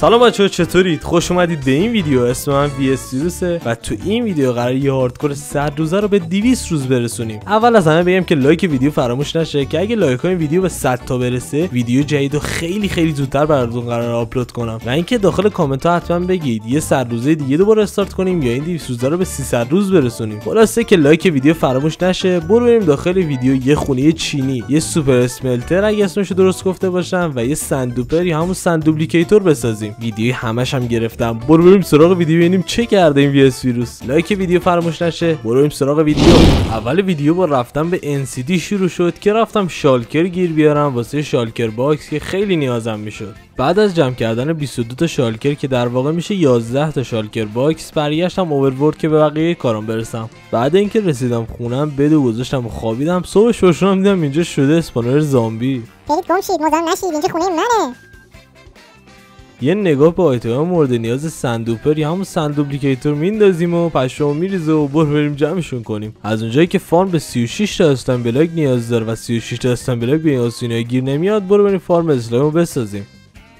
سلام بچه‌ها، چطورید؟ خوش اومدید به این ویدیو. اسم من VS ویروسه و تو این ویدیو قراره یه هاردکور 100 روزه رو به 200 روز برسونیم. اول از همه بگم که لایک ویدیو فراموش نشه که اگه لایک این ویدیو به 100 تا برسه ویدیو جدیدو خیلی زودتر براتون قراره آپلود کنم. و اینکه داخل کامنت ها حتما بگید یه 100 روزه دیگه دوباره استارت کنیم یا این 200 روزه رو به 300 روز برسونیم. خلاصه که لایک ویدیو فراموش نشه. برو بریم داخل ویدیو. یه خونه چینی، یه سوپر اسملتر اگه اسمشو درست گفته باشم و یه سندوپر یا همون سندوبلیکیتور بسازیم. ویدیو همش هم گرفتم. برو بریم سراغ ویدیو ببینیم چه کرده این VS ویروس. لایک ویدیو فراموش نشه. برو بریم سراغ ویدیو. اول ویدیو با رفتن به NCD شروع شد که رفتم شالکر گیر بیارم واسه شالکر باکس که خیلی نیازم میشد. بعد از جمع کردن 22 تا شالکر که در واقع میشه 11 تا شالکر باکس، برگشتم اوورورد که به بقیه کارم برسم. بعد اینکه رسیدم خونم بدو گذاشتم و خوابیدم. صبح شوشونم دیدم اینجا شده اسپانر زامبی. برید گم شید، مزاحم نشید، اینجا خونه منه. یه نگاه به آیتم مورد نیاز سندوپر یا همون سندوبلیکیتور میندازیم و پشمو میریزه و برو بریم جمعشون کنیم. از اونجایی که فارم به 36 تا استن بلاک نیاز داره و 36 تا استن بلاک به این آسونی گیر نمیاد، برو بریم فارم اسلایمو بسازیم.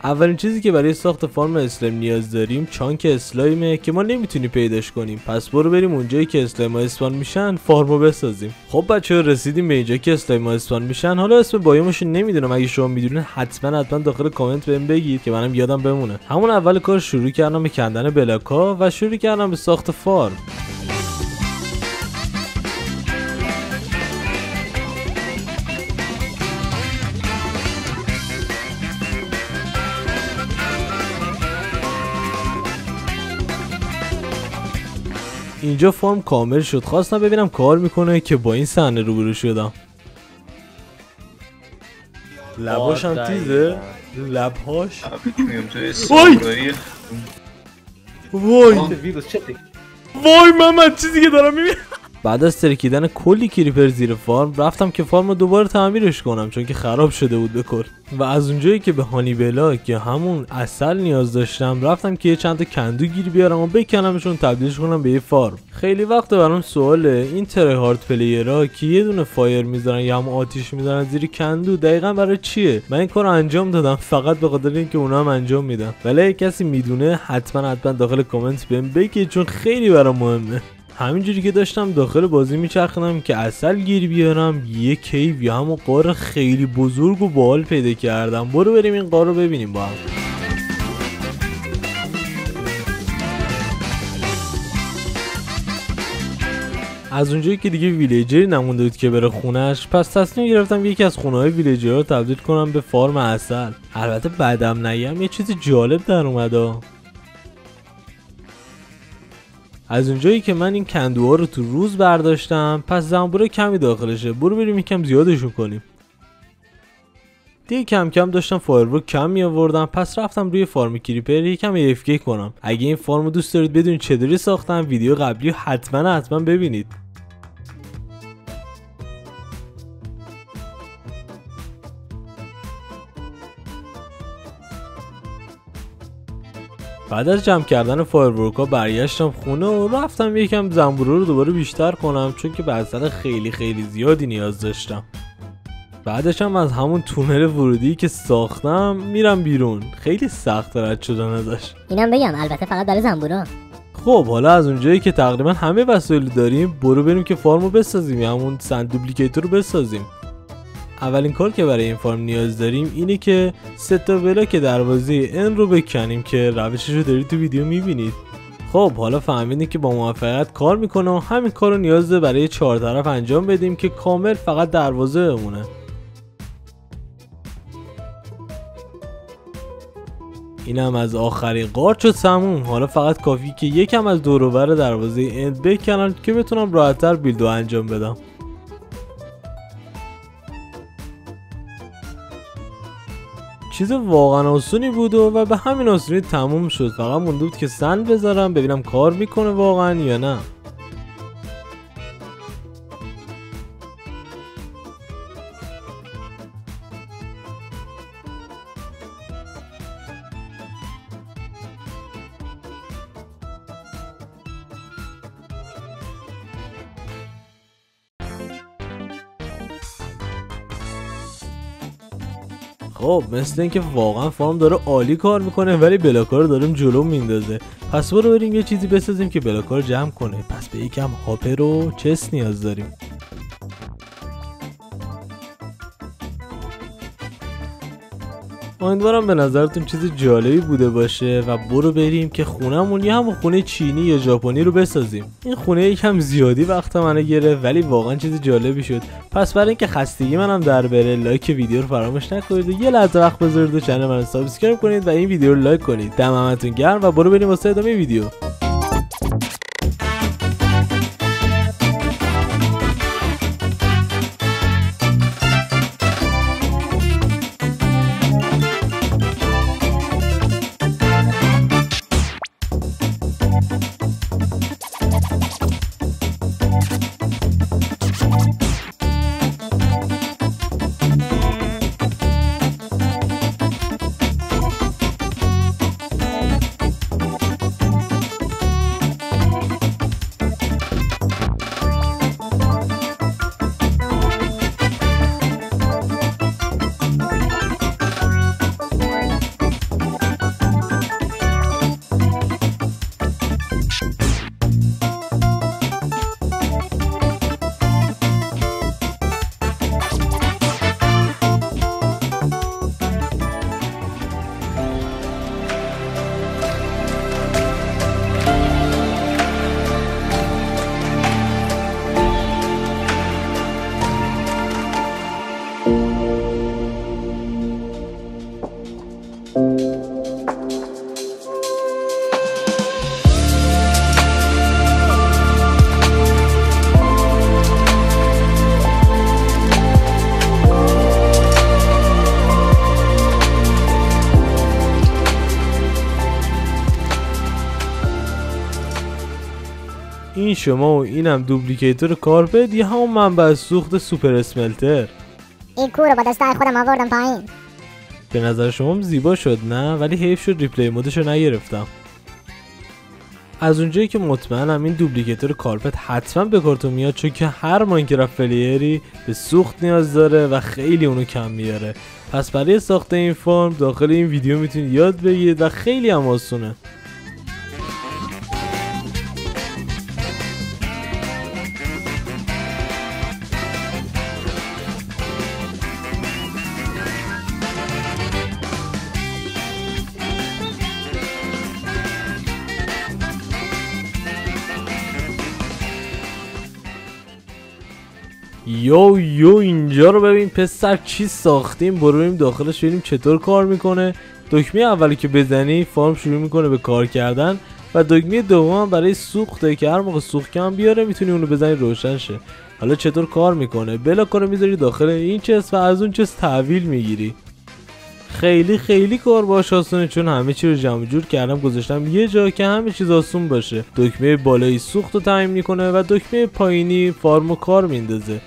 اولین چیزی که برای ساخت فارم اسلایم نیاز داریم چانک اسلایمه که ما نمیتونیم پیداش کنیم. پس برو بریم اونجایی که اسلایم ها اسپان میشن فارمو بسازیم. خب بچه‌ها، رسیدیم به اینجا که اسلایم ها اسپان میشن. حالا اسم بایومش نمیدونم، اگه شما میدونین حتما داخل کامنت بهم بگید که منم یادم بمونه. همون اول کار شروع کردم به کندن بلاک‌ها و شروع کردم به ساخت فارم. اینجا فارم کامل شد. خواستم ببینم کار میکنه که با این صحنه روبرو شدم. لباش هم تیزه. لبهاش وای محمد، چیزی که دارم میبینم. بعد از ترکیدن کلی کریپر زیر فارم رفتم که فارم رو دوباره تعمیرش کنم چون که خراب شده بود به کل. و از اونجایی که به هانی بلاک یا همون عسل نیاز داشتم رفتم که یه چند تا کندو گیر بیارم و بکنمشون تبدیلش کنم به یه فارم. خیلی وقت برام سواله این تره هارد پلیرها که یه دونه فایر میذارن یا هم آتیش میذارن زیر کندو دقیقاً برای چیه؟ من این کارو انجام دادم فقط به خاطر اینکه اونا هم انجام میدن. ولی اگه کسی میدونه حتما داخل کامنت بهم بگه چون خیلی برام مهمه. همینجوری که داشتم داخل بازی میچرخیدم که عسل گیر بیارم یه کیو یا همون غار خیلی بزرگ و باحال پیدا کردم. برو بریم این غار رو ببینیم با هم. از اونجایی که دیگه ویلیجری نمونده بود که بره خونش، پس تصمیم گرفتم یکی از خونه‌های ویلیجرها رو تبدیل کنم به فارم عسل. البته بعدم نگم یه چیز جالب در اومد. از اونجایی که من این کندوها رو تو روز برداشتم، پس زنبور کمی داخلشه. برو بریم یکم زیادشون کنیم. دیگه کم کم داشتم فایرورک کم می آوردم، پس رفتم روی فارم کریپر یکم AFK کنم. اگه این فارم رو دوست دارید بدونید چطوری ساختم، ویدیو قبلی حتما ببینید. بعد از جمع کردن فایرورک ها برگشتم خونه و رفتم یکم زنبوره رو دوباره بیشتر کنم چون که به عسل خیلی زیادی نیاز داشتم. بعدش هم از همون تونل ورودی که ساختم میرم بیرون. خیلی سخت رد شدن ازش. اینم بگم البته فقط برای زنبورا. خب حالا از اونجایی که تقریبا همه وسایل داریم برو بریم که فارمو بسازیم یا همون سندوبلیکیتور رو بسازیم. اولین کار که برای این فارم نیاز داریم اینه که 3 تا بلاک دروازه ان رو بکنیم که روشش رو دارید تو ویدیو میبینید. خب حالا فهمیدید که با موفقیت کار میکنه و همین کار رو نیاز داره برای 4 طرف انجام بدیم که کامل فقط دروازه بمونه. اینم از آخرین قارچ شد تموم. حالا فقط کافی که یکم از دور و بر دروازه اند بکنم که بتونم راحت‌تر بیلدو انجام بدم. چیز واقعا آسونی بود و به همین آسونی تموم شد. فقط مونده بود که سند بذارم ببینم کار میکنه واقعا یا نه. خب مثل اینکه واقعا فارم داره عالی کار میکنه ولی بلاک‌ها رو داریم جلو میندازه. پس برو بریم یه چیزی بسازیم که بلاک‌ها رو جمع کنه. پس به یکم هاپر و چست نیاز داریم. امیدوارم به نظرتون چیز جالبی بوده باشه و برو بریم که خونمون یه همون خونه چینی یا ژاپنی رو بسازیم. این خونه یکم زیادی وقت منو گرفت ولی واقعا چیز جالبی شد. پس برای اینکه خستگی منم در بره لایک ویدیو رو فراموش نکنید و یه لحظه وقت بذارید و کانال منو سابسکرایب کنید و این ویدیو رو لایک کنید. دمتون گرم و برو بریم واسه ادامه ویدیو. این شما و اینم دوپلیکیتور کارپت یا همون منبع سوخت سوپر اسملتر. این کور رو با دستای خودم آوردم پایین. به نظر شما زیبا شد نه؟ ولی حیف شد ریپلی مودش رو نگرفتم. از اونجایی که مطمئنم این دوپلیکیتور کارپت حتما به کارتون میاد چون که هر ماینکرافت پلیری به سوخت نیاز داره و خیلی اونو کم میاره. پس برای ساخت این فرم داخل این ویدیو میتونید یاد بگیرید و خیلی هم آسونه. یو اینجا رو ببین پسر چی ساختیم. برو بریم داخلش ببینیم چطور کار میکنه. دکمه اولی که بزنی فارم شروع میکنه به کار کردن و دکمه دوم برای سوخته که هر موقع سوخت کم بیاره میتونی اونو بزنی روشن شه. حالا چطور کار میکنه؟ بلاک رو میذاری داخل این چست و از اون چست تحویل میگیری. خیلی کار باش آسونه چون همه چی رو جمع جور کردم گذاشتم یه جا که همه چیز آسون باشه. دکمه بالایی سوخت رو تعیین میکنه و دکمه پایینی فارم و کار میندازه.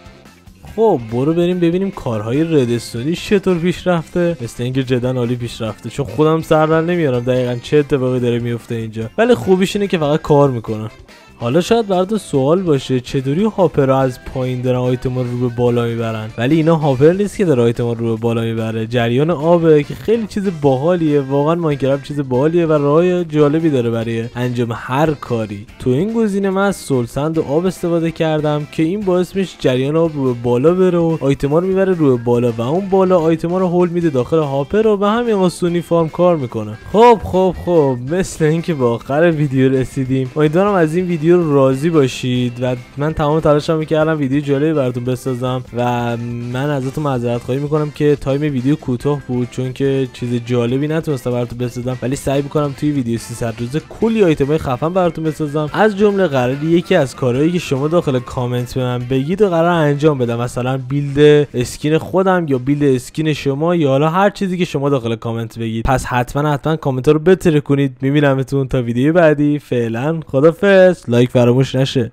خب برو بریم ببینیم کارهای ردستونی چطور پیش رفته. مثل اینکه جدا عالی پیش رفته چون خودم سر در نمیارم دقیقاً چه اتفاقی داره میفته اینجا، ولی خوبیش اینه که فقط کار میکنه. حالا شاید براتون سوال باشه چطوری هاپر از پایین دارن آیتم رو به بالا میبرن، ولی اینا هاپر نیست که داره آیتم رو به بالا میبره، جریان آبه که خیلی چیز باحالیه. واقعا ماینکرافت چیز باحالیه و راه جالبی داره برای انجام هر کاری. تو این گزینه من از سولسند و آب استفاده کردم که این باعث میشه جریان آب رو به بالا بره و آیتما رو میبره رو به بالا و اون بالا آیتما رو هول میده داخل هاپر و به همین آسونی فارم کار میکنه. خب مثل اینکه به آخر ویدیو رسیدیم. امیدوارم از این ویدیو راضی باشید و من تمام تلاشم میکردم ویدیو جالبی براتون بسازم و من ازتون معذرت خواهی میکنم که تایم ویدیو کوتاه بود چون که چیز جالبی نتونستم براتون بسازم، ولی سعی میکنم توی ویدیو 300 روزه کلی آیتمای خفن براتون بسازم. از جمله قراره یکی از کارهایی که شما داخل کامنت به من بگید و قرار انجام بدم، مثلا بیلد اسکین خودم یا بیلد اسکین شما یا حالا هر چیزی که شما داخل کامنت بگید. پس حتما کامنت رو بتره کنید. میبینمتون تا ویدیو بعدی. فعلا خدافظ. لایک فراموش نشه.